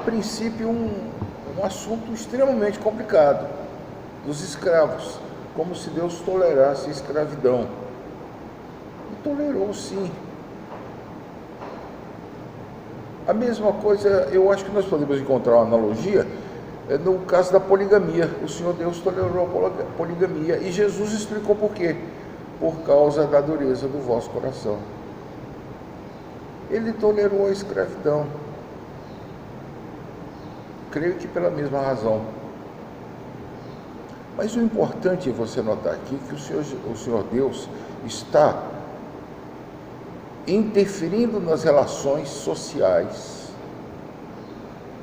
princípio, um assunto extremamente complicado dos escravos, como se Deus tolerasse a escravidão. E tolerou, sim. A mesma coisa, eu acho que nós podemos encontrar uma analogia no caso da poligamia. O Senhor Deus tolerou a poligamia e Jesus explicou por quê. Por causa da dureza do vosso coração. Ele tolerou a escravidão. Creio que pela mesma razão. Mas o importante é você notar aqui que o Senhor Deus está interferindo nas relações sociais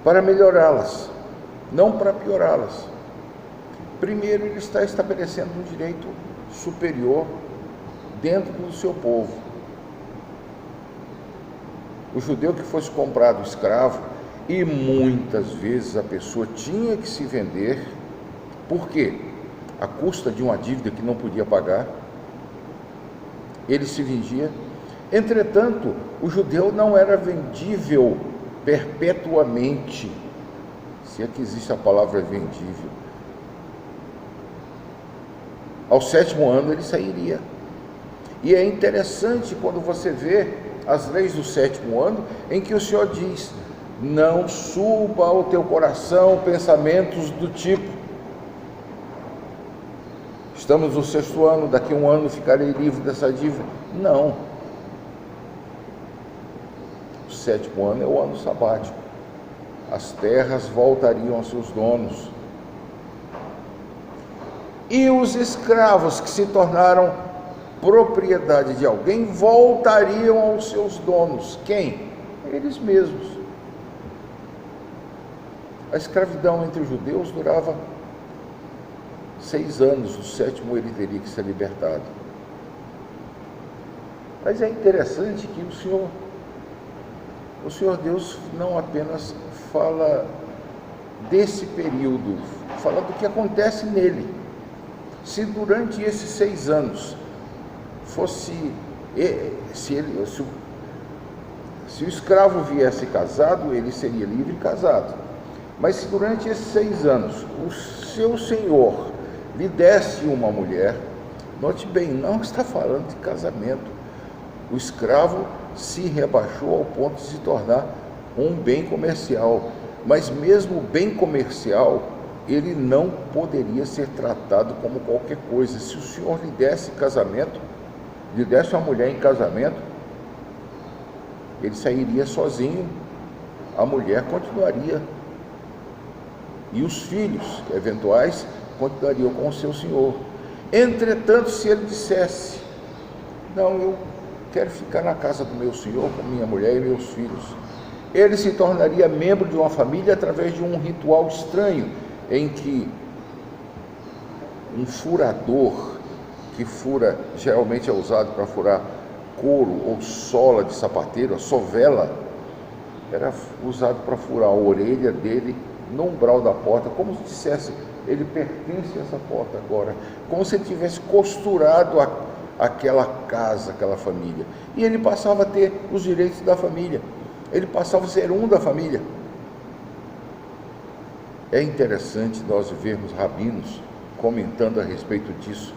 para melhorá-las, não para piorá-las. Primeiro, ele está estabelecendo um direito superior dentro do seu povo. O judeu que fosse comprado escravo, e muitas vezes a pessoa tinha que se vender, por quê? À custa de uma dívida que não podia pagar, ele se vendia. Entretanto, o judeu não era vendível perpetuamente, se é que existe a palavra vendível. Ao 7º ano ele sairia. E é interessante quando você vê as leis do 7º ano, em que o Senhor diz: não suba ao teu coração pensamentos do tipo: estamos no 6º ano, daqui a um ano ficarei livre dessa dívida. Não. O 7º ano é o ano sabático. As terras voltariam aos seus donos. E os escravos que se tornaram propriedade de alguém voltariam aos seus donos. Quem? Eles mesmos. A escravidão entre os judeus durava 6 anos, no 7º ele teria que ser libertado. Mas é interessante que o Senhor Deus não apenas fala desse período, fala do que acontece nele. Se durante esses 6 anos se o escravo viesse casado, ele seria livre e casado. Mas se durante esses 6 anos o seu senhor lhe desse uma mulher, note bem, não está falando de casamento. O escravo se rebaixou ao ponto de se tornar um bem comercial, mas mesmo bem comercial, ele não poderia ser tratado como qualquer coisa. Se o senhor lhe desse casamento, lhe desse uma mulher em casamento, ele sairia sozinho, a mulher continuaria, e os filhos eventuais continuariam com o seu senhor. Entretanto, se ele dissesse: não, eu quero ficar na casa do meu senhor com minha mulher e meus filhos, ele se tornaria membro de uma família através de um ritual estranho, em que um furador, que fura, geralmente é usado para furar couro ou sola de sapateiro, a sovela, era usado para furar a orelha dele no umbral da porta, como se dissesse: ele pertence a essa porta agora, como se ele tivesse costurado aquela casa, aquela família, e ele passava a ter os direitos da família, ele passava a ser um da família. É interessante nós vermos rabinos comentando a respeito disso,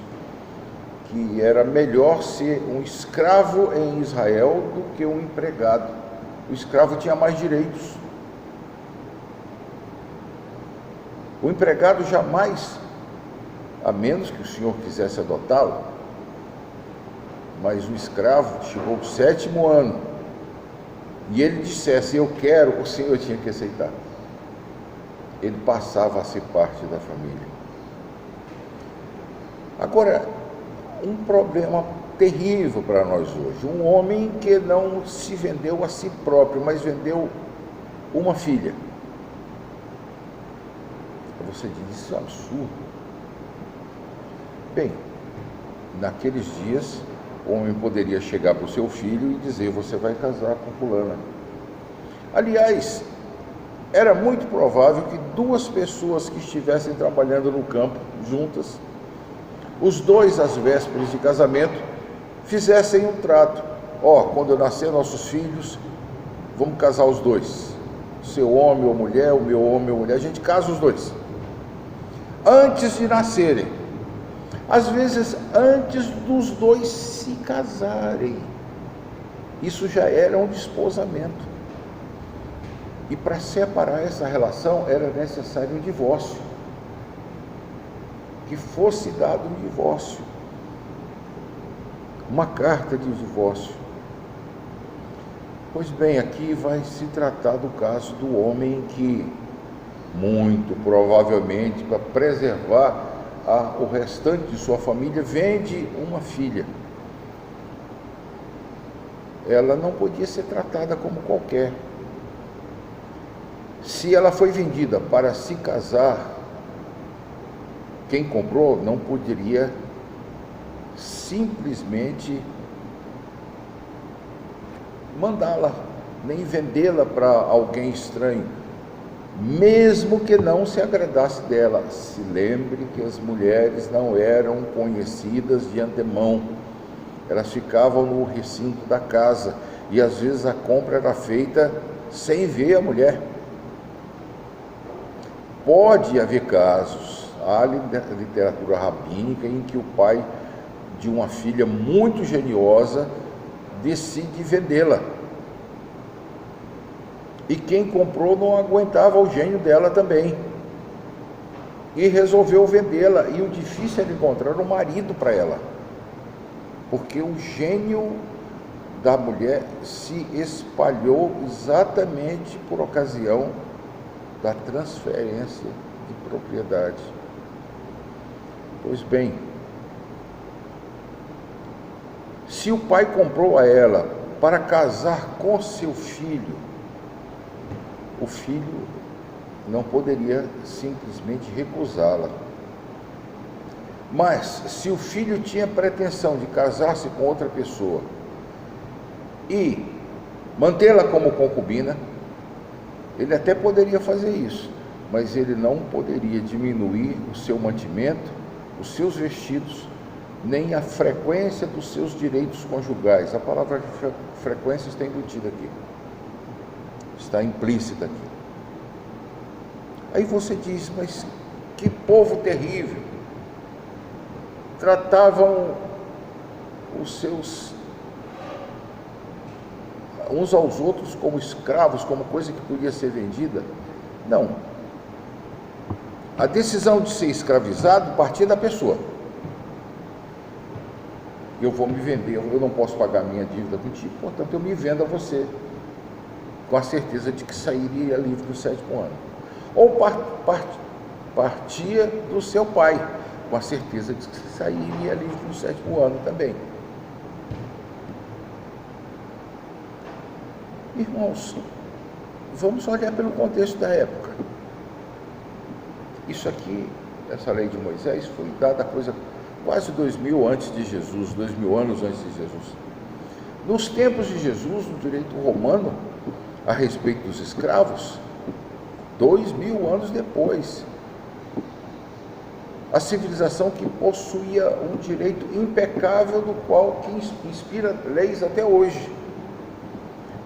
que era melhor ser um escravo em Israel do que um empregado. O escravo tinha mais direitos. O empregado jamais, a menos que o senhor quisesse adotá-lo, mas o escravo chegou ao 7º ano e ele dissesse: eu quero, o senhor tinha que aceitar. Ele passava a ser parte da família. Agora, um problema terrível para nós hoje: um homem que não se vendeu a si próprio, mas vendeu uma filha. Você diz: isso é um absurdo. Bem, naqueles dias, o homem poderia chegar para o seu filho e dizer: você vai casar com fulana. Aliás, era muito provável que 2 pessoas que estivessem trabalhando no campo juntas, os dois às vésperas de casamento, fizessem um trato: quando eu nascer nossos filhos, vamos casar os 2. seu homem ou mulher, o meu homem ou mulher, a gente casa os dois. Antes de nascerem. Às vezes, antes dos dois se casarem. Isso já era um desposamento. E para separar essa relação era necessário um divórcio. Que fosse dado um divórcio. Uma carta de divórcio. Pois bem, aqui vai se tratar do caso do homem que, muito provavelmente, para preservar o restante de sua família, vende uma filha. Ela não podia ser tratada como qualquer. Se ela foi vendida para se casar, quem comprou não poderia simplesmente mandá-la, nem vendê-la para alguém estranho, mesmo que não se agradasse dela. Se lembre que as mulheres não eram conhecidas de antemão, elas ficavam no recinto da casa, e às vezes a compra era feita sem ver a mulher. Pode haver casos, há literatura rabínica em que o pai de uma filha muito geniosa decide vendê-la. E quem comprou não aguentava o gênio dela também. E resolveu vendê-la. E o difícil era encontrar um marido para ela. Porque o gênio da mulher se espalhou exatamente por ocasião da transferência de propriedade. Pois bem, se o pai comprou a ela para casar com seu filho, o filho não poderia simplesmente recusá-la. Mas, se o filho tinha pretensão de casar-se com outra pessoa e mantê-la como concubina, ele até poderia fazer isso, mas ele não poderia diminuir o seu mantimento, os seus vestidos, nem a frequência dos seus direitos conjugais. A palavra frequência está embutida aqui, está implícita aqui. Aí você diz, mas que povo terrível! Tratavam os seus uns aos outros como escravos, como coisa que podia ser vendida. Não. A decisão de ser escravizado partia da pessoa. Eu vou me vender, eu não posso pagar minha dívida contigo, portanto eu me vendo a você, com a certeza de que sairia livre no 7º ano. Ou partia do seu pai, com a certeza de que sairia livre no 7º ano também. Irmãos, vamos olhar pelo contexto da época. Isso aqui, essa lei de Moisés, foi dada coisa quase 2000 antes de Jesus, 2000 anos antes de Jesus. Nos tempos de Jesus, no direito romano, a respeito dos escravos, 2000 anos depois, a civilização que possuía um direito impecável, do qual que inspira leis até hoje.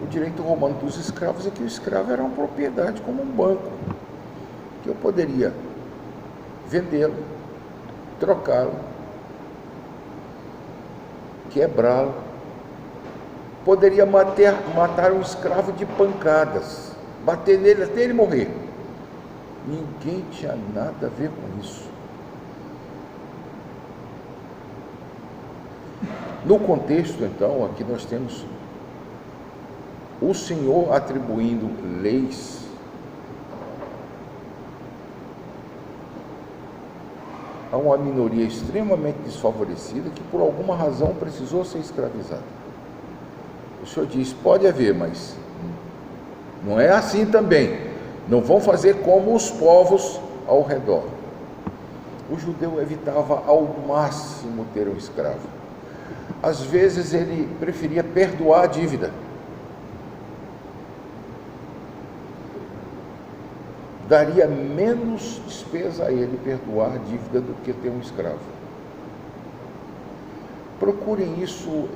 O direito romano dos escravos é que o escravo era uma propriedade como um banco, que eu poderia vendê-lo, trocá-lo, quebrá-lo, poderia matar um escravo de pancadas, bater nele até ele morrer. Ninguém tinha nada a ver com isso. No contexto, então, aqui nós temos o Senhor atribuindo leis a uma minoria extremamente desfavorecida que por alguma razão precisou ser escravizada. O Senhor diz, pode haver, mas não é assim também. Não vão fazer como os povos ao redor. O judeu evitava ao máximo ter um escravo. Às vezes ele preferia perdoar a dívida. Daria menos despesa a ele perdoar a dívida do que ter um escravo. Procurem isso,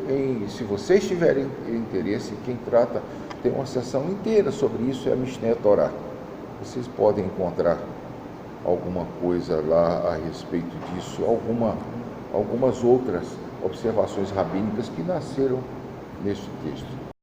se vocês tiverem interesse, quem trata tem uma sessão inteira sobre isso, é a Mishneh Torah. Vocês podem encontrar alguma coisa lá a respeito disso, algumas outras observações rabínicas que nasceram nesse texto.